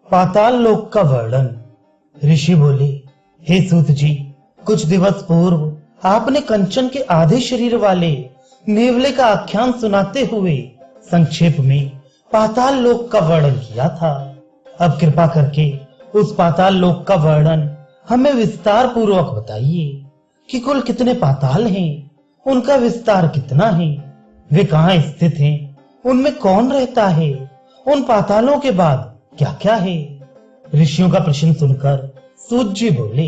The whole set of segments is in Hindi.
पाताल लोक का वर्णन। ऋषि बोले, हे सूत जी, कुछ दिवस पूर्व आपने कंचन के आधे शरीर वाले नेवले का आख्यान सुनाते हुए संक्षेप में पाताल लोक का वर्णन किया था। अब कृपा करके उस पाताल लोक का वर्णन हमें विस्तार पूर्वक बताइए कि कुल कितने पाताल हैं, उनका विस्तार कितना है, वे कहाँ स्थित हैं, उनमें कौन रहता है, उन पातालों के बाद क्या क्या है। ऋषियों का प्रश्न सुनकर सूत जी बोले,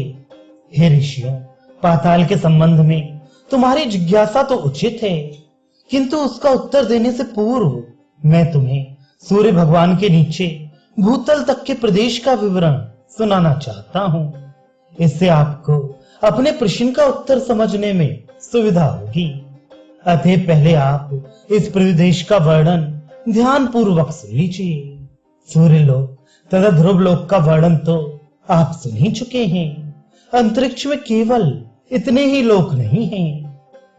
हे ऋषियों, पाताल के संबंध में तुम्हारी जिज्ञासा तो उचित है, किंतु उसका उत्तर देने से पूर्व मैं तुम्हें सूर्य भगवान के नीचे भूतल तक के प्रदेश का विवरण सुनाना चाहता हूँ। इससे आपको अपने प्रश्न का उत्तर समझने में सुविधा होगी। अतः पहले आप इस प्रदेश का वर्णन ध्यान पूर्वक सुन लीजिए। सूर्य लोक तथा ध्रुव लोक का वर्णन तो आप सुन ही चुके हैं। अंतरिक्ष में केवल इतने ही लोक नहीं हैं।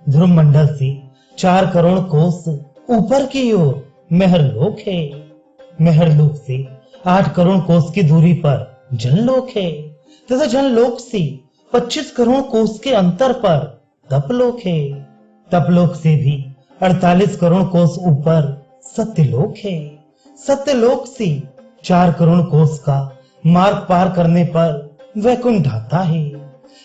ध्रुव मंडल से 4 करोड़ कोस ऊपर की ओर महरलोक है। महरलोक से 8 करोड़ कोस की दूरी पर जनलोक है तथा जनलोक से 25 करोड़ कोस के अंतर पर तपलोक है। तपलोक से भी 48 करोड़ कोस ऊपर सत्यलोक है। सत्यलोक से 4 करोड़ कोस का मार्ग पार करने पर वैकुंठ आता है।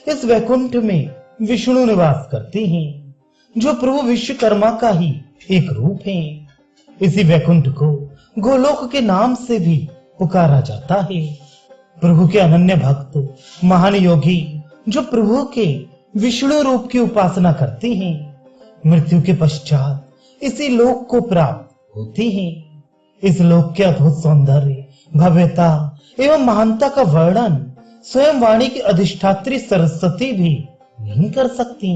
इस वैकुंठ में विष्णु निवास करते हैं, जो प्रभु विश्वकर्मा का ही एक रूप है। इसी वैकुंठ को गोलोक के नाम से भी पुकारा जाता है। प्रभु के अनन्य भक्त महान योगी जो प्रभु के विष्णु रूप की उपासना करते हैं, मृत्यु के पश्चात इसी लोक को प्राप्त होते हैं। इस लोक के अद्भुत सौंदर्य, भव्यता एवं महानता का वर्णन स्वयं वाणी की अधिष्ठात्री सरस्वती भी नहीं कर सकती।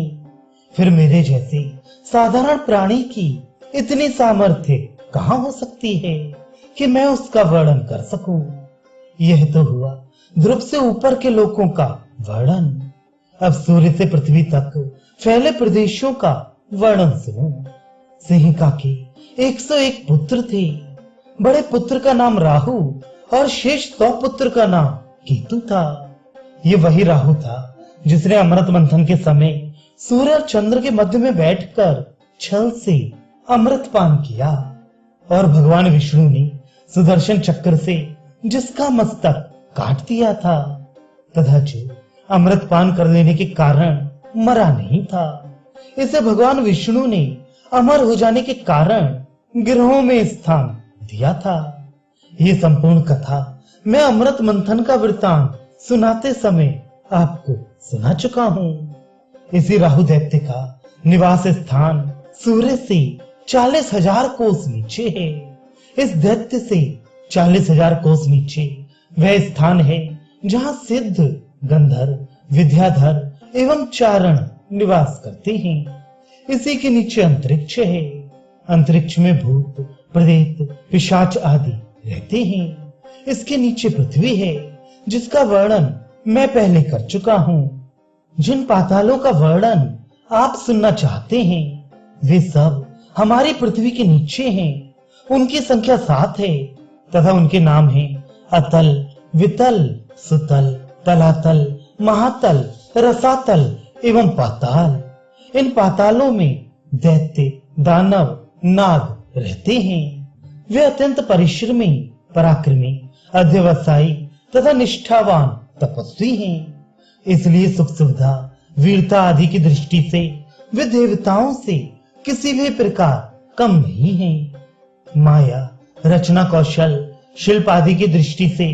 फिर मेरे जैसे साधारण प्राणी की इतनी सामर्थ्य कहाँ हो सकती है कि मैं उसका वर्णन कर सकूं। यह तो हुआ ध्रुव से ऊपर के लोकों का वर्णन। अब सूर्य से पृथ्वी तक फैले प्रदेशों का वर्णन सुनो। सिंहिका के 101 पुत्र थे। बड़े पुत्र का नाम राहु और शेष 100 पुत्र का नाम केतु था। ये वही राहु था जिसने अमृत मंथन के समय सूर्य और चंद्र के मध्य में बैठकर छल से अमृत पान किया, और भगवान विष्णु ने सुदर्शन चक्र से जिसका मस्तक काट दिया था, तथा जो अमृत पान कर लेने के कारण मरा नहीं था, इसे भगवान विष्णु ने अमर हो जाने के कारण गिरहों में स्थान दिया था। ये संपूर्ण कथा मैं अमृत मंथन का वृतांत सुनाते समय आपको सुना चुका हूँ। इसी राहु दैत्य का निवास स्थान सूर्य से 40,000 कोस नीचे है। इस दैत्य से 40,000 कोस नीचे वह स्थान है जहाँ सिद्ध, गंधर्व, विद्याधर एवं चारण निवास करते हैं। इसी के नीचे अंतरिक्ष है। अंतरिक्ष में भूत, प्रेत, पिशाच आदि रहते हैं। इसके नीचे पृथ्वी है, जिसका वर्णन मैं पहले कर चुका हूँ। जिन पातालों का वर्णन आप सुनना चाहते हैं, वे सब हमारी पृथ्वी के नीचे हैं। उनकी संख्या 7 है तथा उनके नाम हैं अतल, वितल, सुतल, तलातल, महातल, रसातल एवं पाताल। इन पातालों में दैत्य, दानव, नाग रहते हैं। वे अत्यंत परिश्रमी, पराक्रमी, अध्यवसायी तथा निष्ठावान तपस्वी हैं। इसलिए सुख सुविधा, वीरता आदि की दृष्टि से वे देवताओं से किसी भी प्रकार कम नहीं हैं। माया, रचना कौशल, शिल्प आदि की दृष्टि से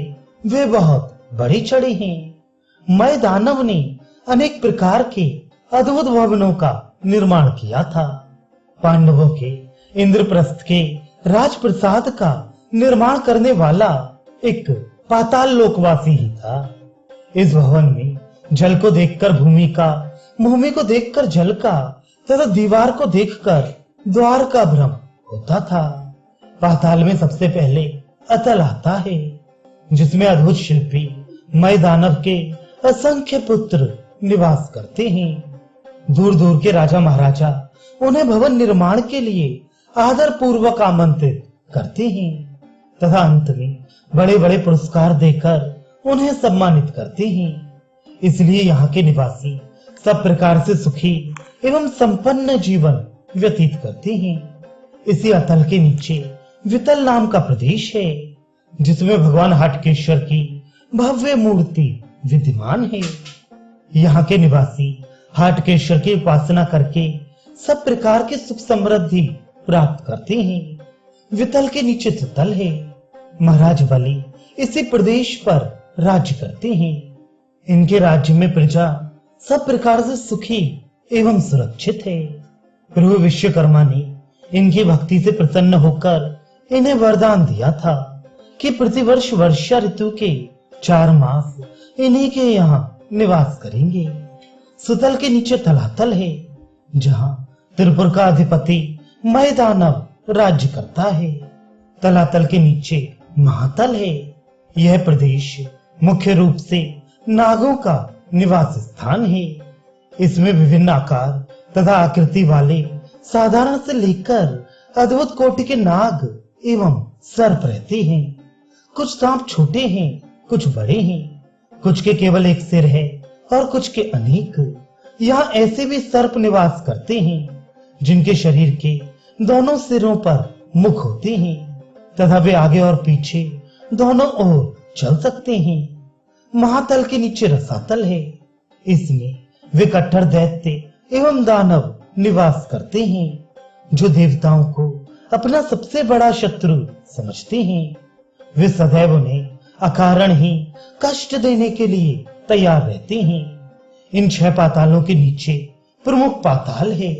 वे बहुत बड़े चढ़े हैं। मय दानव ने अनेक प्रकार के अद्भुत भवनों का निर्माण किया था। पांडवों के इंद्रप्रस्थ के राजप्रसाद का निर्माण करने वाला एक पाताल लोकवासी ही था। इस भवन में जल को देखकर भूमि का, भूमि को देखकर जल का तथा दीवार को देखकर द्वार का भ्रम होता था। पाताल में सबसे पहले अतल आता है, जिसमें अद्भुत शिल्पी मय दानव के असंख्य पुत्र निवास करते हैं। दूर दूर के राजा महाराजा उन्हें भवन निर्माण के लिए आदर पूर्वक आमंत्रित करते हैं। तथा अंत में बड़े बड़े पुरस्कार देकर उन्हें सम्मानित करते हैं। इसलिए यहाँ के निवासी सब प्रकार से सुखी एवं संपन्न जीवन व्यतीत करते हैं। इसी अतल के नीचे वितल नाम का प्रदेश है, जिसमें भगवान हाटकेश्वर की भव्य मूर्ति विद्यमान है। यहाँ के निवासी हाटकेश्वर की उपासना करके सब प्रकार की सुख समृद्धि प्राप्त करते हैं। वितल के नीचे सुतल है। महाराज बलि इसी प्रदेश पर राज्य करते हैं। इनके राज्य में प्रजा सब प्रकार से सुखी एवं सुरक्षित है। प्रभु विश्वकर्मा ने इनकी भक्ति से प्रसन्न होकर इन्हें वरदान दिया था कि प्रतिवर्ष वर्षा ऋतु के 4 मास इन्हीं के यहाँ निवास करेंगे। सुतल के नीचे तलातल है, जहाँ त्रिपुर का अधिपति मय दानव राज्य करता है। तलातल के नीचे महातल है। यह प्रदेश मुख्य रूप से नागों का निवास स्थान है। इसमें विभिन्न आकार तथा आकृति वाले साधारण से लेकर अद्भुत कोटि के नाग एवं सर्प रहते हैं। कुछ सांप छोटे हैं, कुछ बड़े हैं, कुछ के केवल एक सिर है और कुछ के अनेक। यहाँ ऐसे भी सर्प निवास करते हैं जिनके शरीर के दोनों सिरों पर मुख होते हैं तथा वे आगे और पीछे दोनों ओर चल सकते हैं। महातल के नीचे रसातल है। इसमें वे कट्टर दैत्य एवं दानव निवास करते हैं, जो देवताओं को अपना सबसे बड़ा शत्रु समझते हैं। वे सदैव उन्हें अकारण ही कष्ट देने के लिए तैयार रहते हैं। इन 6 पातालों के नीचे प्रमुख पाताल है।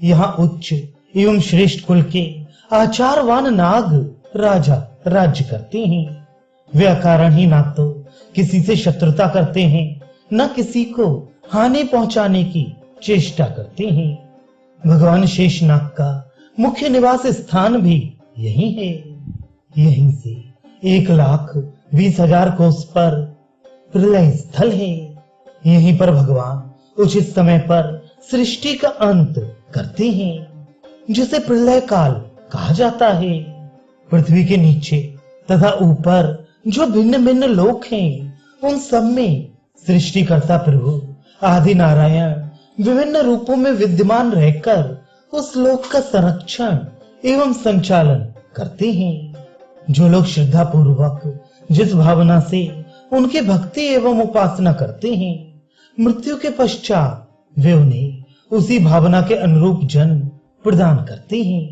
यहाँ उच्च एवं श्रेष्ठ कुल के आचारवान नाग राजा राज्य करते हैं। वे अकारण ही ना तो किसी से शत्रुता करते हैं, न किसी को हानि पहुंचाने की चेष्टा करते हैं। भगवान शेषनाग का मुख्य निवास स्थान भी यही है। यहीं से 1,20,000 कोस पर प्रलय स्थल है। यहीं पर भगवान उचित समय पर सृष्टि का अंत करते हैं, जिसे प्रलय काल कहा जाता है। पृथ्वी के नीचे तथा ऊपर जो भिन्न भिन्न लोक हैं, उन सब में सृष्टिकर्ता प्रभु आदि नारायण विभिन्न रूपों में विद्यमान रहकर उस लोक का संरक्षण एवं संचालन करते हैं। जो लोग श्रद्धा पूर्वक जिस भावना से उनकी भक्ति एवं उपासना करते हैं, मृत्यु के पश्चात वे उन्हें उसी भावना के अनुरूप जन्म प्रदान करते हैं।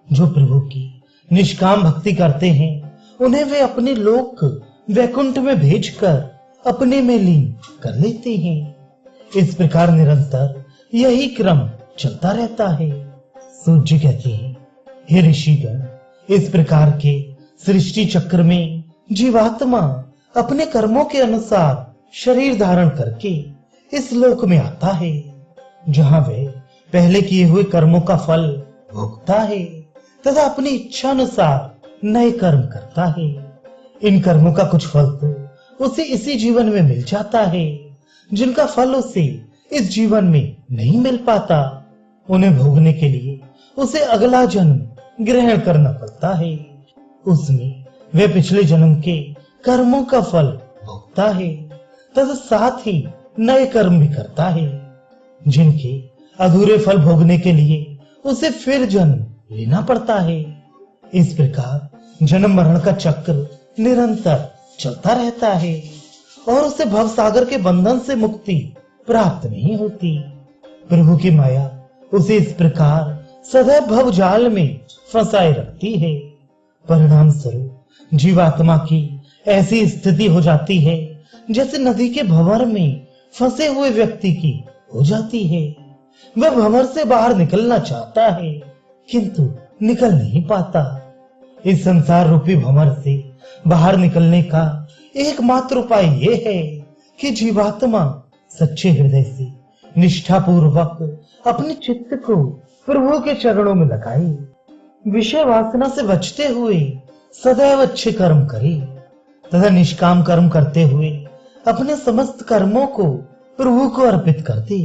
जो प्रभु की निष्काम भक्ति करते हैं, उन्हें वे अपने लोक वैकुंठ में भेजकर अपने में लीन कर लेते हैं। इस प्रकार निरंतर यही क्रम चलता रहता है। सूत जी कहते हैं, हे ऋषिगण, इस प्रकार के सृष्टि चक्र में जीवात्मा अपने कर्मों के अनुसार शरीर धारण करके इस लोक में आता है, जहां वह पहले किए हुए कर्मों का फल भोगता है तथा अपनी इच्छा अनुसार नए कर्म करता है। इन कर्मों का कुछ फल तो उसे इसी जीवन में मिल जाता है, जिनका फल उसे इस जीवन में नहीं मिल पाता। उन्हें भोगने के लिए उसे अगला जन्म ग्रहण करना पड़ता है। उसमें वह पिछले जन्म के कर्मों का फल भोगता है तथा साथ ही नए कर्म भी करता है, जिनके अधूरे फल भोगने के लिए उसे फिर जन्म लेना पड़ता है। इस प्रकार जन्म मरण का चक्र निरंतर चलता रहता है और उसे भव सागर के बंधन से मुक्ति प्राप्त नहीं होती। प्रभु की माया उसे इस प्रकार सदैव भव जाल में फंसाए रखती है। परिणाम स्वरूप जीवात्मा की ऐसी स्थिति हो जाती है जैसे नदी के भंवर में फंसे हुए व्यक्ति की हो जाती है। वह भंवर से बाहर निकलना चाहता है, किंतु निकल नहीं पाता। इस संसार रूपी भंवर से बाहर निकलने का एकमात्र उपाय यह है कि जीवात्मा सच्चे हृदय से निष्ठा पूर्वक अपने चित्त को प्रभु के चरणों में लगाए, विषय वासना से बचते हुए सदैव अच्छे कर्म करे तथा निष्काम कर्म करते हुए अपने समस्त कर्मों को प्रभु को अर्पित कर दे।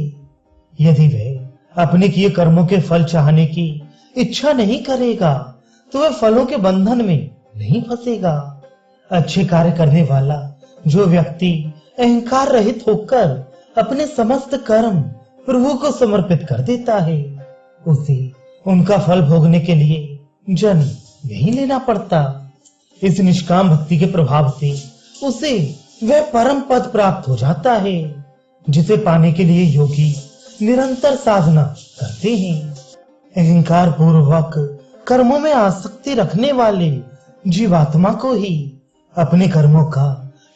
यदि वह अपने किए कर्मों के फल चाहने की इच्छा नहीं करेगा, तो वह फलों के बंधन में नहीं फंसेगा। अच्छे कार्य करने वाला जो व्यक्ति अहंकार रहित होकर अपने समस्त कर्म प्रभु को समर्पित कर देता है, उसे उनका फल भोगने के लिए जन्म नहीं लेना पड़ता। इस निष्काम भक्ति के प्रभाव से उसे वह परम पद प्राप्त हो जाता है जिसे पाने के लिए योगी निरंतर साधना करते हैं। अहंकार पूर्वक कर्मों में आसक्ति रखने वाले जीवात्मा को ही अपने कर्मों का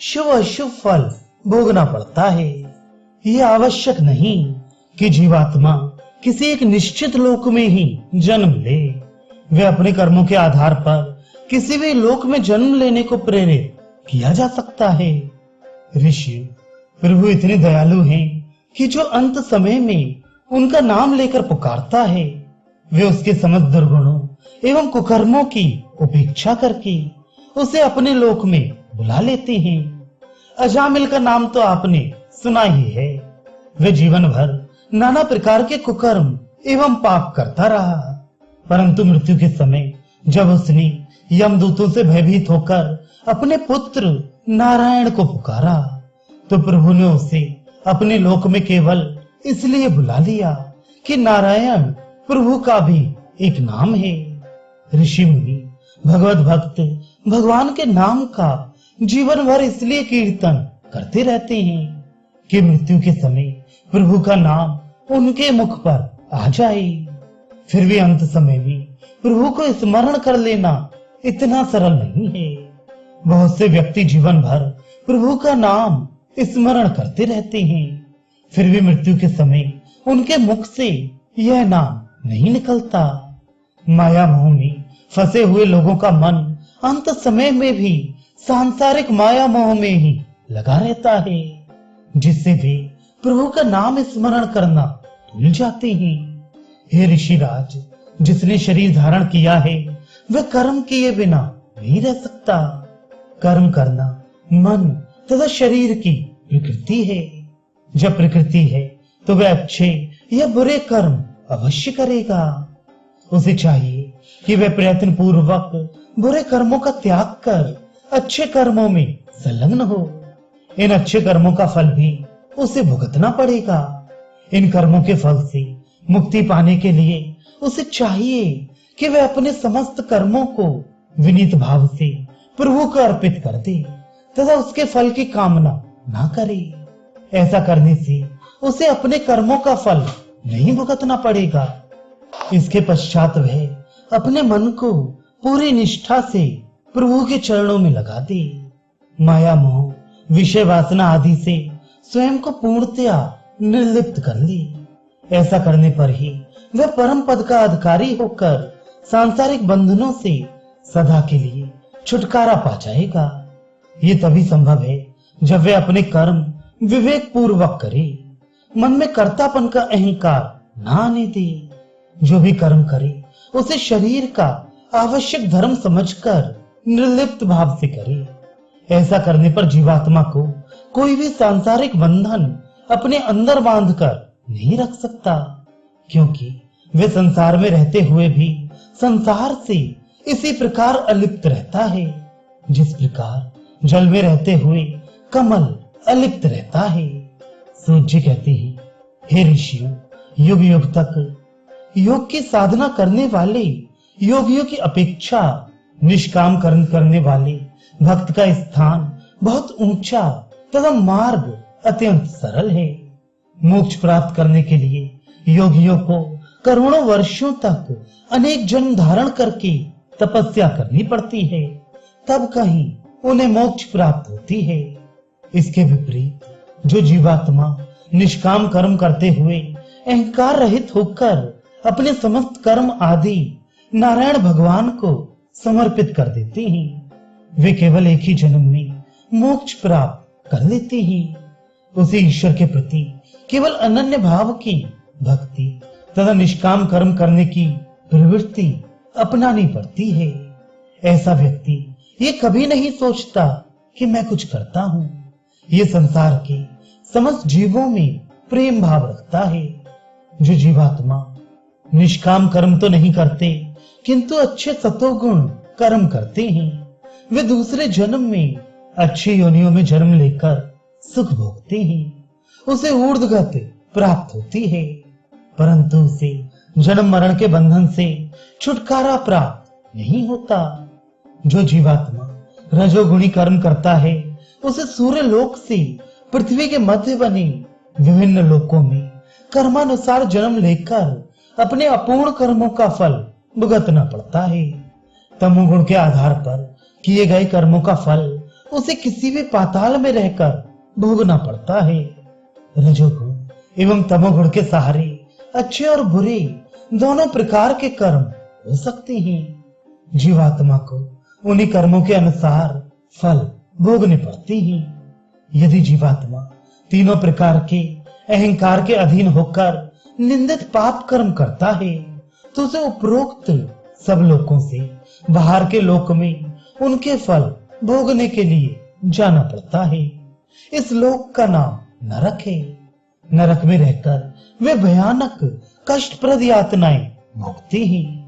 शुभ अशुभ फल भोगना पड़ता है। यह आवश्यक नहीं कि जीवात्मा किसी एक निश्चित लोक में ही जन्म ले। वे अपने कर्मों के आधार पर किसी भी लोक में जन्म लेने को प्रेरित किया जा सकता है। ऋषि प्रभु इतने दयालु हैं कि जो अंत समय में उनका नाम लेकर पुकारता है, वे उसके समस्त दुर्गुणों एवं कुकर्मों की उपेक्षा करके उसे अपने लोक में बुला लेते हैं। अजामिल का नाम तो आपने सुना ही है। वे जीवन भर नाना प्रकार के कुकर्म एवं पाप करता रहा, परंतु मृत्यु के समय जब उसने यमदूतों से भयभीत होकर अपने पुत्र नारायण को पुकारा, तो प्रभु ने उसे अपने लोक में केवल इसलिए बुला लिया कि नारायण प्रभु का भी एक नाम है। ऋषि मुनि भगवत भक्त भगवान के नाम का जीवन भर इसलिए कीर्तन करते रहते हैं कि मृत्यु के समय प्रभु का नाम उनके मुख पर आ जाए। फिर भी अंत समय में प्रभु को स्मरण कर लेना इतना सरल नहीं है। बहुत से व्यक्ति जीवन भर प्रभु का नाम स्मरण करते रहते हैं, फिर भी मृत्यु के समय उनके मुख से यह नाम नहीं निकलता। माया मोह में फंसे हुए लोगों का मन अंत समय में भी सांसारिक माया मोह में ही लगा रहता है, जिससे वे प्रभु का नाम स्मरण करना भूल जाते हैं। हे ऋषिराज, जिसने शरीर धारण किया है वह कर्म किए बिना नहीं रह सकता। कर्म करना मन तथा शरीर की प्रकृति है। जब प्रकृति है तो वह अच्छे या बुरे कर्म अवश्य करेगा। उसे चाहिए कि वह प्रयत्न पूर्वक बुरे कर्मों का त्याग कर अच्छे कर्मों में संलग्न हो। इन अच्छे कर्मों का फल भी उसे भुगतना पड़ेगा। इन कर्मों के फल से मुक्ति पाने के लिए उसे चाहिए कि वह अपने समस्त कर्मों को विनीत भाव से प्रभु को अर्पित कर दे तथा उसके फल की कामना ना करे। ऐसा करने से उसे अपने कर्मों का फल नहीं भुगतना पड़ेगा। इसके पश्चात वह अपने मन को पूरी निष्ठा से प्रभु के चरणों में लगा दे। माया मोह विषय वासना आदि से स्वयं को पूर्णतया निर्लिप्त कर ले। ऐसा करने पर ही वह परम पद का अधिकारी होकर सांसारिक बंधनों से सदा के लिए छुटकारा पा जाएगा। ये तभी संभव है जब वह अपने कर्म विवेक पूर्वक करे, मन में कर्तापन का अहंकार ना आने दे। जो भी कर्म करे उसे शरीर का आवश्यक धर्म समझकर निर्लिप्त भाव से करे। ऐसा करने पर जीवात्मा को कोई भी सांसारिक बंधन अपने अंदर बांधकर नहीं रख सकता, क्योंकि वे संसार में रहते हुए भी संसार से इसी प्रकार अलिप्त रहता है, जिस प्रकार जल में रहते हुए कमल अलिप्त रहता है। सूत जी कहते हैं, हे ऋषियों, युग युग तक योग की साधना करने वाले योगियों की अपेक्षा निष्काम कर्म करने वाले भक्त का स्थान बहुत ऊंचा तथा मार्ग अत्यंत सरल है। मोक्ष प्राप्त करने के लिए योगियों को करोड़ों वर्षों तक अनेक जन्म धारण करके तपस्या करनी पड़ती है, तब कहीं उन्हें मोक्ष प्राप्त होती है। इसके विपरीत जो जीवात्मा निष्काम कर्म करते हुए अहंकार रहित होकर अपने समस्त कर्म आदि नारायण भगवान को समर्पित कर देते हैं, वे केवल एक ही जन्म में मोक्ष प्राप्त कर लेते हैं। उसे ईश्वर के प्रति केवल अनन्य भाव की भक्ति तथा निष्काम कर्म करने की प्रवृत्ति अपनानी पड़ती है। ऐसा व्यक्ति ये कभी नहीं सोचता कि मैं कुछ करता हूँ। ये संसार के समस्त जीवों में प्रेम भाव रखता है। जो जीवात्मा निष्काम कर्म तो नहीं करते, किंतु अच्छे सतोगुण कर्म करते हैं, वे दूसरे जन्म में अच्छी योनियों में जन्म लेकर सुख भोगते हैं, उसे ऊर्ध्वगति प्राप्त होती है, परंतु उसे जन्म मरण के बंधन से छुटकारा प्राप्त नहीं होता। जो जीवात्मा रजोगुणी कर्म करता है, उसे सूर्य लोक से पृथ्वी के मध्य बने विभिन्न लोकों में कर्मानुसार जन्म लेकर अपने अपूर्ण कर्मों का फल भुगतना पड़ता है। तमोगुण के आधार पर किए गए कर्मों का फल उसे किसी भी पाताल में रहकर भोगना पड़ता है। रजोगुण एवं तमोगुण के सहारे अच्छे और बुरे दोनों प्रकार के कर्म हो सकते हैं। जीवात्मा को उन्हीं कर्मों के अनुसार फल भोगने पड़ते हैं। यदि जीवात्मा तीनों प्रकार के अहंकार के अधीन होकर निंदित पाप कर्म करता है, तो उसे उपरोक्त सब लोकों से बाहर के लोक में उनके फल भोगने के लिए जाना पड़ता है। इस लोक का नाम नरक है। नरक में रहकर वे भयानक कष्टप्रद यातनाएं भोगते हैं।